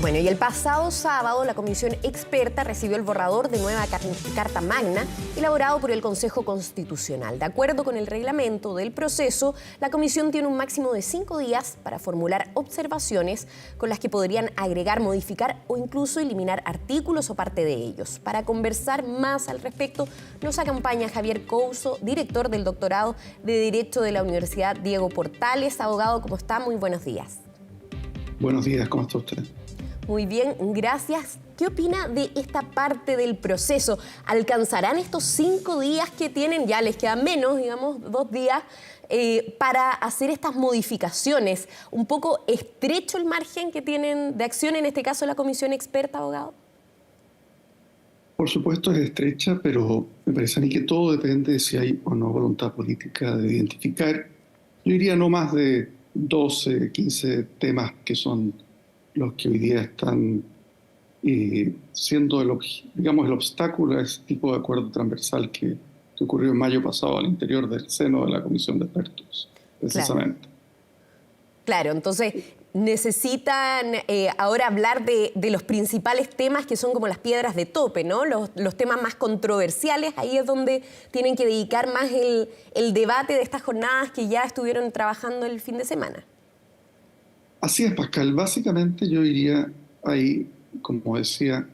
Bueno, y el pasado sábado la comisión experta recibió el borrador de nueva Carta Magna elaborado por el Consejo Constitucional. De acuerdo con el reglamento del proceso, la comisión tiene un máximo de 5 días para formular observaciones con las que podrían agregar, modificar o incluso eliminar artículos o parte de ellos. Para conversar más al respecto, nos acompaña Javier Couso, director del doctorado de Derecho de la Universidad Diego Portales. Abogado, ¿cómo está? Muy buenos días. Buenos días, ¿cómo está usted? Muy bien, gracias. ¿Qué opina de esta parte del proceso? ¿Alcanzarán estos 5 días que tienen? Ya les quedan menos, digamos, 2 días, para hacer estas modificaciones. ¿Un poco estrecho el margen que tienen de acción, en este caso la comisión experta, abogado? Por supuesto es estrecha, pero me parece a mí que todo depende de si hay o no voluntad política de identificar, yo diría no más de 12, 15 temas que son los que hoy día están siendo el obstáculo a ese tipo de acuerdo transversal que ocurrió en mayo pasado al interior del seno de la Comisión de Expertos, precisamente. Claro, entonces necesitan ahora hablar de los principales temas que son como las piedras de tope, ¿no? Los temas más controversiales, ahí es donde tienen que dedicar más el debate de estas jornadas que ya estuvieron trabajando el fin de semana. Así es, Pascal. Básicamente yo diría, hay, como decía,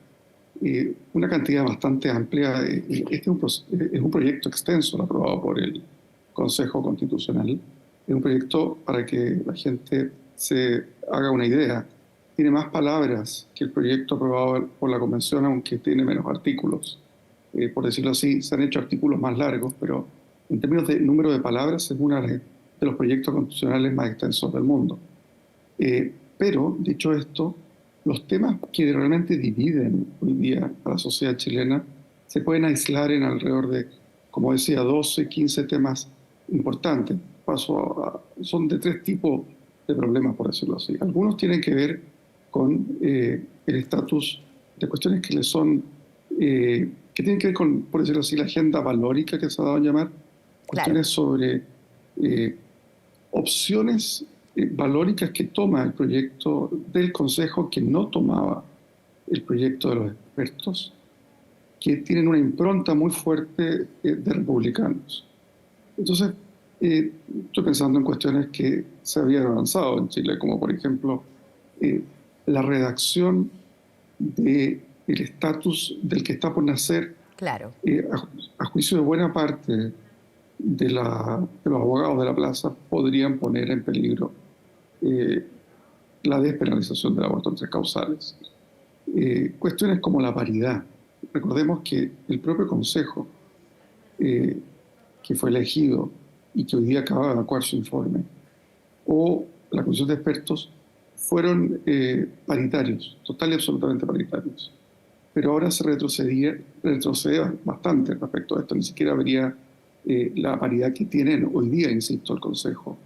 una cantidad bastante amplia. Este es un proyecto extenso, aprobado por el Consejo Constitucional. Es un proyecto, para que la gente se haga una idea, tiene más palabras que el proyecto aprobado por la Convención, aunque tiene menos artículos. Por decirlo así, se han hecho artículos más largos, pero en términos de número de palabras es uno de los proyectos constitucionales más extensos del mundo. Pero, dicho esto, los temas que realmente dividen hoy día a la sociedad chilena se pueden aislar en alrededor de, como decía, 12, 15 temas importantes. Son de 3 tipos de problemas, por decirlo así. Algunos tienen que ver con el estatus de cuestiones que tienen que ver con, por decirlo así, la agenda valórica que se ha dado a llamar, cuestiones sobre opciones valóricas que toma el proyecto del Consejo, que no tomaba el proyecto de los expertos, que tienen una impronta muy fuerte de republicanos. Entonces, estoy pensando en cuestiones que se habían avanzado en Chile, como por ejemplo la redacción del estatus del que está por nacer, a juicio de buena parte de los abogados de la plaza, podrían poner en peligro la despenalización del aborto en 3 causales. Cuestiones como la paridad. Recordemos que el propio Consejo, que fue elegido y que hoy día acaba de evacuar su informe, o la Comisión de Expertos, fueron paritarios, total y absolutamente paritarios. Pero ahora se retrocede bastante respecto a esto. Ni siquiera habría la paridad que tienen hoy día, insisto, el Consejo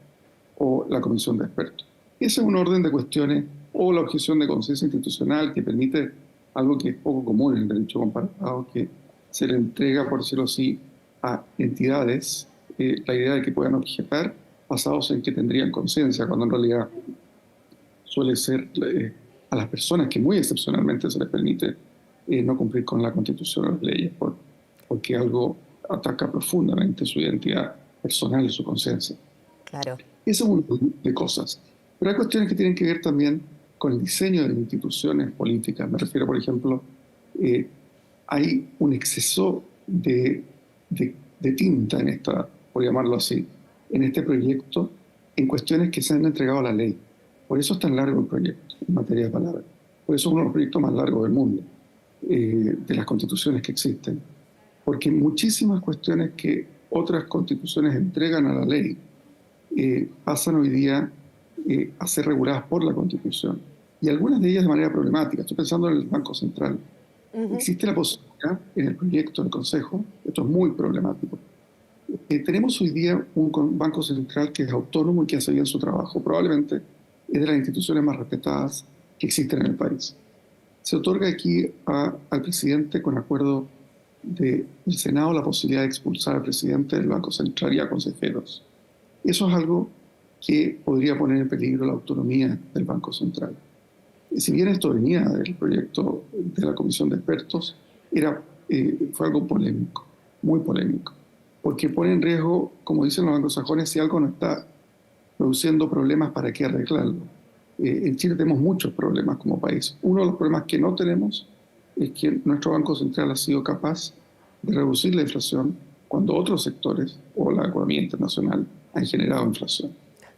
o la Comisión de Expertos. Ese es un orden de cuestiones, o la objeción de conciencia institucional, que permite algo que es poco común en el derecho comparado, que se le entrega, por decirlo así, a entidades la idea de que puedan objetar basados en que tendrían conciencia, cuando en realidad suele ser a las personas que muy excepcionalmente se les permite no cumplir con la Constitución o las leyes, porque algo ataca profundamente su identidad personal y su conciencia. Claro. Ese es uno de cosas. Pero hay cuestiones que tienen que ver también con el diseño de las instituciones políticas. Me refiero, por ejemplo, hay un exceso de tinta en esta, por llamarlo así, en este proyecto, en cuestiones que se han entregado a la ley. Por eso es tan largo el proyecto en materia de palabras. Por eso es uno de los proyectos más largos del mundo, de las constituciones que existen. Porque muchísimas cuestiones que otras constituciones entregan a la ley pasan hoy día a ser reguladas por la Constitución. Y algunas de ellas de manera problemática. Estoy pensando en el Banco Central. Existe la posibilidad en el proyecto del Consejo, esto es muy problemático. Tenemos hoy día un Banco Central que es autónomo y que hace bien su trabajo. Probablemente es de las instituciones más respetadas que existen en el país. Se otorga aquí al presidente, con acuerdo del Senado, la posibilidad de expulsar al presidente del Banco Central y a consejeros. Eso es algo que podría poner en peligro la autonomía del Banco Central. Si bien esto venía del proyecto de la comisión de expertos, fue algo polémico, muy polémico, porque pone en riesgo, como dicen los anglosajones, si algo no está produciendo problemas, ¿para qué arreglarlo? En Chile tenemos muchos problemas como país. Uno de los problemas que no tenemos es que nuestro Banco Central ha sido capaz de reducir la inflación cuando otros sectores o la economía internacional han generado inflación.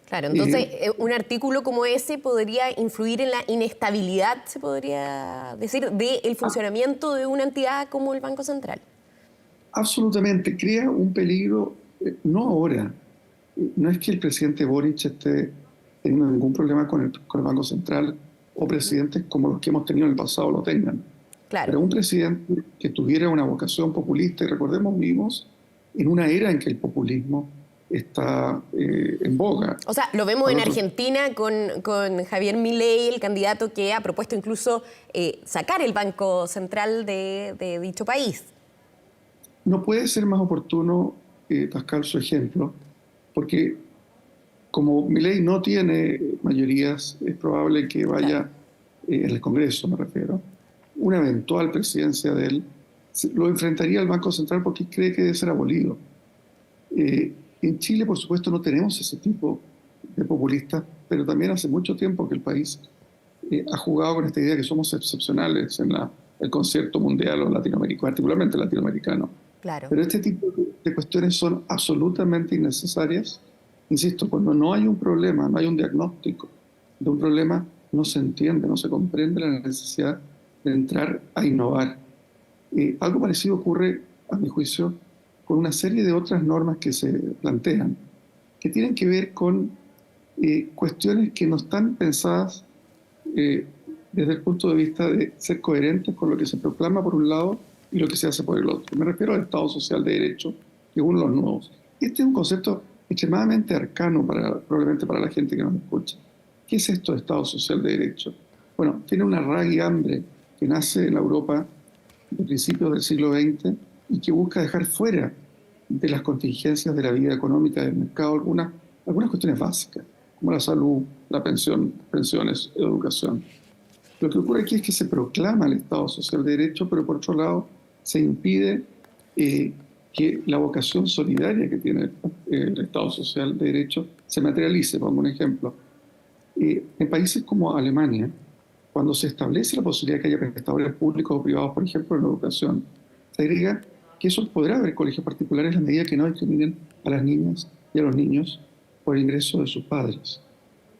Claro, entonces un artículo como ese podría influir en la inestabilidad, se podría decir, del funcionamiento de una entidad como el Banco Central. Absolutamente, crea un peligro, no ahora. No es que el presidente Boric esté teniendo ningún problema con el Banco Central o presidentes como los que hemos tenido en el pasado lo tengan. Claro. Pero un presidente que tuviera una vocación populista, y recordemos, vivimos en una era en que el populismo está en boga. O sea, lo vemos en Argentina con Javier Milei, el candidato que ha propuesto incluso sacar el Banco Central de dicho país. No puede ser más oportuno, Pascal, su ejemplo, porque como Milei no tiene mayorías, es probable que vaya en el Congreso, me refiero, una eventual presidencia de él, lo enfrentaría al Banco Central porque cree que debe ser abolido. En Chile, por supuesto, no tenemos ese tipo de populistas, pero también hace mucho tiempo que el país ha jugado con esta idea que somos excepcionales en el concierto mundial o latinoamericano, particularmente latinoamericano. Claro. Pero este tipo de cuestiones son absolutamente innecesarias. Insisto, cuando no hay un problema, no hay un diagnóstico de un problema, no se entiende, no se comprende la necesidad de entrar a innovar. Algo parecido ocurre, a mi juicio, con una serie de otras normas que se plantean, que tienen que ver con cuestiones que no están pensadas desde el punto de vista de ser coherentes con lo que se proclama por un lado y lo que se hace por el otro. Me refiero al Estado Social de Derecho, que es uno de los nuevos. Este es un concepto extremadamente arcano probablemente para la gente que nos escucha. ¿Qué es esto de Estado Social de Derecho? Bueno, tiene una raíz que nace en la Europa de principios del siglo XX y que busca dejar fuera de las contingencias de la vida económica del mercado algunas cuestiones básicas, como la salud, la pensiones, educación. Lo que ocurre aquí es que se proclama el Estado Social de Derecho, pero por otro lado se impide que la vocación solidaria que tiene el Estado Social de Derecho se materialice. Pongo un ejemplo. En países como Alemania, cuando se establece la posibilidad de que haya prestadores públicos o privados, por ejemplo, en la educación, se agrega que eso podrá haber colegios particulares a medida que no discriminen a las niñas y a los niños por el ingreso de sus padres.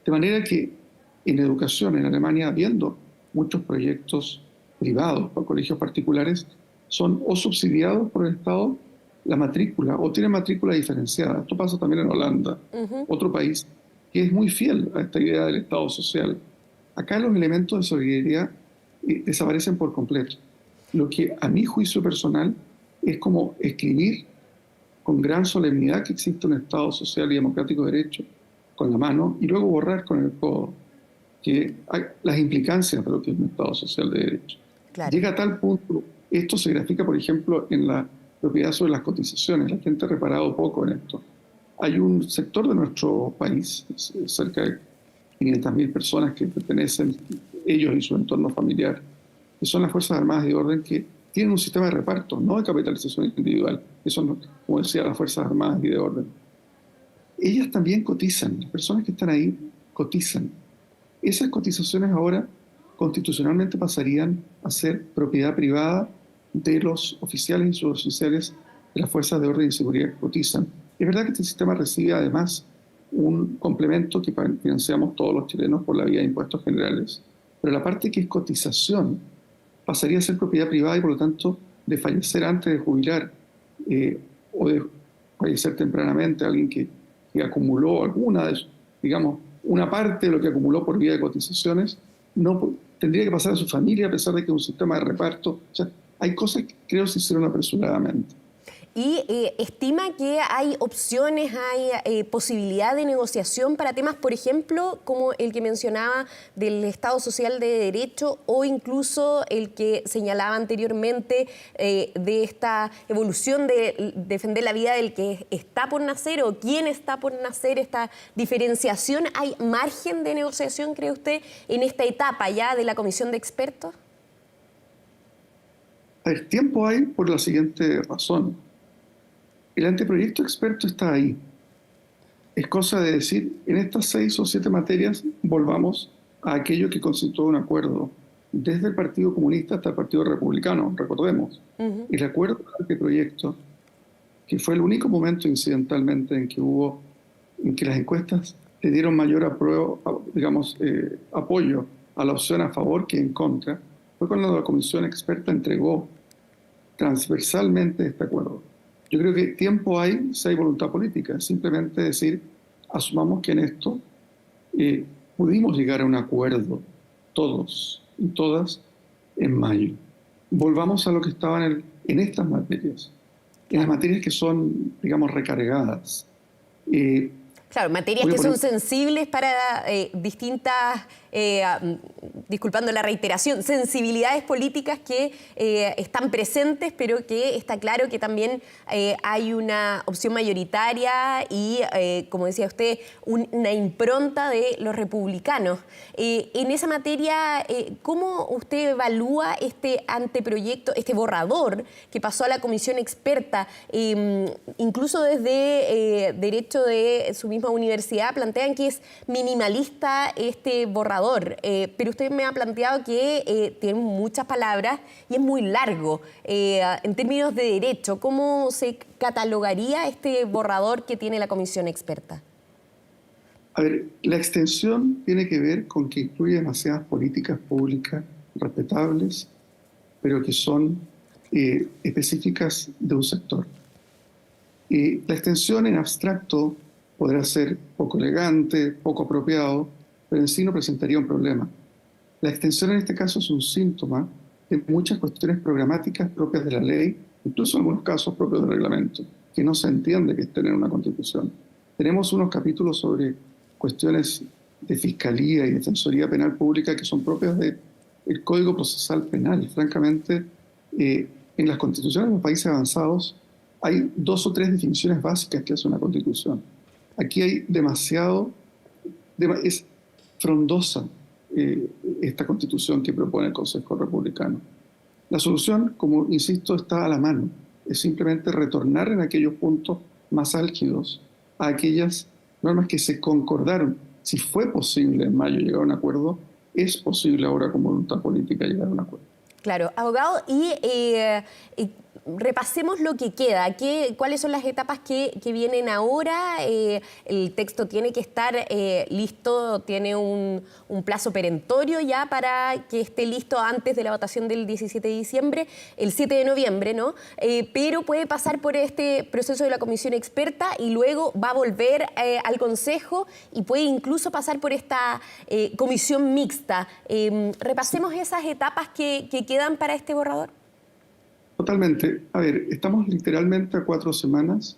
De manera que en educación en Alemania, habiendo muchos proyectos privados por colegios particulares, son o subsidiados por el Estado la matrícula o tienen matrícula diferenciada. Esto pasa también en Holanda, otro país que es muy fiel a esta idea del Estado social. Acá los elementos de solidaridad desaparecen por completo. Lo que a mi juicio personal es como escribir con gran solemnidad que existe un Estado social y democrático de derecho con la mano y luego borrar con el codo que hay las implicancias de lo que es un Estado social de derecho. Claro. Llega a tal punto, esto se grafica, por ejemplo, en la propiedad sobre las cotizaciones. La gente ha reparado poco en esto. Hay un sector de nuestro país, cerca de 500.000 personas que pertenecen, ellos y su entorno familiar, que son las Fuerzas Armadas de Orden, que tienen un sistema de reparto, no de capitalización individual. Eso son, como decía, las Fuerzas Armadas y de Orden. Ellas también cotizan, las personas que están ahí cotizan. Esas cotizaciones ahora constitucionalmente pasarían a ser propiedad privada de los oficiales y suboficiales de las Fuerzas de Orden y Seguridad que cotizan. Es verdad que este sistema recibe además un complemento que financiamos todos los chilenos por la vía de impuestos generales, pero la parte que es cotización pasaría a ser propiedad privada y por lo tanto de fallecer antes de jubilar o de fallecer tempranamente alguien que acumuló una parte de lo que acumuló por vía de cotizaciones, no tendría que pasar a su familia a pesar de que es un sistema de reparto. O sea, hay cosas que creo se hicieron apresuradamente. ¿Y estima que hay opciones, hay posibilidad de negociación para temas, por ejemplo, como el que mencionaba del Estado Social de Derecho o incluso el que señalaba anteriormente de esta evolución de defender la vida del que está por nacer o quién está por nacer, esta diferenciación? ¿Hay margen de negociación, cree usted, en esta etapa ya de la comisión de expertos? A ver, tiempo hay por la siguiente razón. El anteproyecto experto está ahí. Es cosa de decir, en estas 6 o 7 materias volvamos a aquello que constituyó un acuerdo, desde el Partido Comunista hasta el Partido Republicano, recordemos. El acuerdo del anteproyecto, que fue el único momento incidentalmente en que las encuestas le dieron mayor apoyo a la opción a favor que en contra, fue cuando la comisión experta entregó transversalmente este acuerdo. Yo creo que tiempo hay si hay voluntad política. Es simplemente decir, asumamos que en esto pudimos llegar a un acuerdo, todos y todas, en mayo. Volvamos a lo que estaba en estas materias, en las materias que son, digamos, recargadas. Claro, materias que son sensibles para distintas, disculpando la reiteración, sensibilidades políticas que están presentes, pero que está claro que también hay una opción mayoritaria y, como decía usted, una impronta de los republicanos. En esa materia, ¿cómo usted evalúa este anteproyecto, este borrador que pasó a la comisión experta? Incluso desde Derecho de su misma universidad plantean que es minimalista este borrador, pero usted me ha planteado que tiene muchas palabras y es muy largo. En términos de derecho, ¿cómo se catalogaría este borrador que tiene la comisión experta? A ver, la extensión tiene que ver con que incluye demasiadas políticas públicas respetables, pero que son específicas de un sector. La extensión en abstracto podrá ser poco elegante, poco apropiado, pero en sí no presentaría un problema. La extensión en este caso es un síntoma de muchas cuestiones programáticas propias de la ley, incluso en algunos casos propios del reglamento, que no se entiende que estén en una constitución. Tenemos unos capítulos sobre cuestiones de fiscalía y defensoría penal pública que son propias del Código Procesal Penal. Francamente, en las constituciones de los países avanzados hay 2 o 3 definiciones básicas que hace una constitución. Aquí hay es frondosa esta constitución que propone el Consejo Republicano. La solución, como insisto, está a la mano. Es simplemente retornar en aquellos puntos más álgidos a aquellas normas que se concordaron. Si fue posible en mayo llegar a un acuerdo, es posible ahora con voluntad política llegar a un acuerdo. Claro, abogado, y repasemos lo que queda. ¿Cuáles son las etapas que vienen ahora? El texto tiene que estar listo, tiene un plazo perentorio ya para que esté listo antes de la votación del 17 de diciembre, el 7 de noviembre, ¿no? Pero puede pasar por este proceso de la comisión experta y luego va a volver al Consejo y puede incluso pasar por esta comisión mixta. Repasemos esas etapas que quedan para este borrador. Totalmente. A ver, estamos literalmente a 4 semanas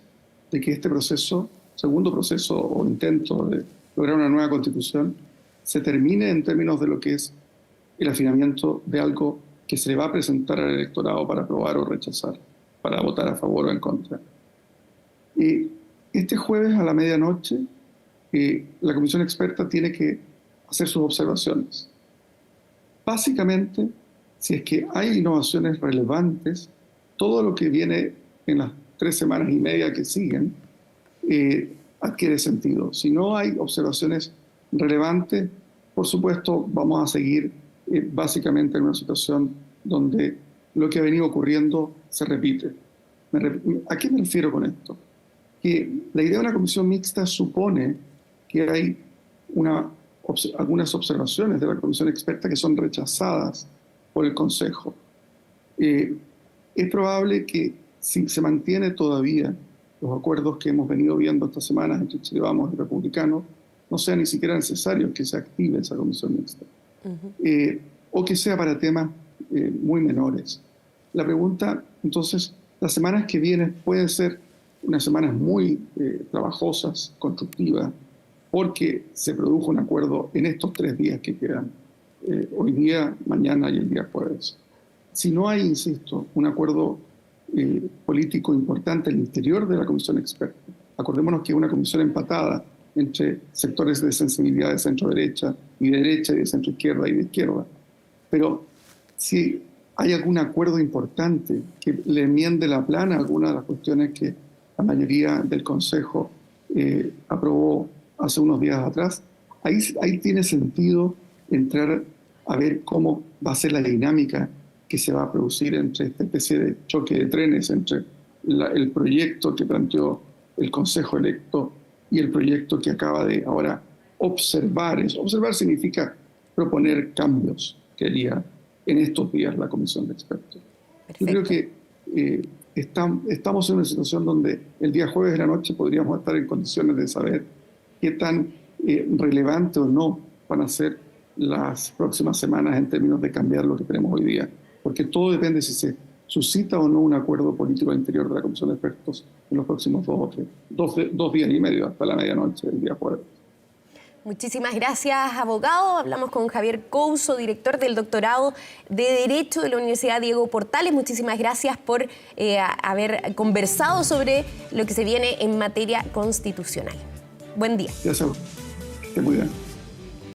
de que este proceso, segundo proceso o intento de lograr una nueva constitución, se termine en términos de lo que es el afinamiento de algo que se le va a presentar al electorado para aprobar o rechazar, para votar a favor o en contra. Este jueves a la medianoche, la comisión experta tiene que hacer sus observaciones. Básicamente, si es que hay innovaciones relevantes, todo lo que viene en las 3 semanas y media que siguen adquiere sentido. Si no hay observaciones relevantes, por supuesto, vamos a seguir básicamente en una situación donde lo que ha venido ocurriendo se repite. ¿A qué me refiero con esto? Que la idea de una comisión mixta supone que hay algunas observaciones de la comisión experta que son rechazadas por el Consejo. Es probable que si se mantiene todavía los acuerdos que hemos venido viendo estas semanas entre Chile Vamos y Republicanos, no sea ni siquiera necesario que se active esa comisión mixta. O que sea para temas muy menores. La pregunta, entonces, las semanas que vienen pueden ser unas semanas muy trabajosas, constructivas, porque se produjo un acuerdo en estos 3 días que quedan, hoy día, mañana y el día jueves. Si no hay, insisto, un acuerdo político importante al interior de la comisión experta, acordémonos que es una comisión empatada entre sectores de sensibilidad de centro-derecha y de centro-izquierda y de izquierda, pero si hay algún acuerdo importante que le enmiende la plana a algunas de las cuestiones que la mayoría del Consejo aprobó hace unos días atrás, ahí tiene sentido entrar a ver cómo va a ser la dinámica que se va a producir entre esta especie de choque de trenes, entre el proyecto que planteó el Consejo electo y el proyecto que acaba de ahora observar. Observar significa proponer cambios que haría en estos días la comisión de expertos. Perfecto. Yo creo que estamos en una situación donde el día jueves de la noche podríamos estar en condiciones de saber qué tan relevante o no van a ser las próximas semanas en términos de cambiar lo que tenemos hoy día, porque todo depende si se suscita o no un acuerdo político al interior de la comisión de expertos en los próximos 2 días y medio, hasta la medianoche del día jueves. Muchísimas gracias, abogado. Hablamos con Javier Couso, director del doctorado de Derecho de la Universidad Diego Portales. Muchísimas gracias por haber conversado sobre lo que se viene en materia constitucional. Buen día. Gracias. Que muy bien.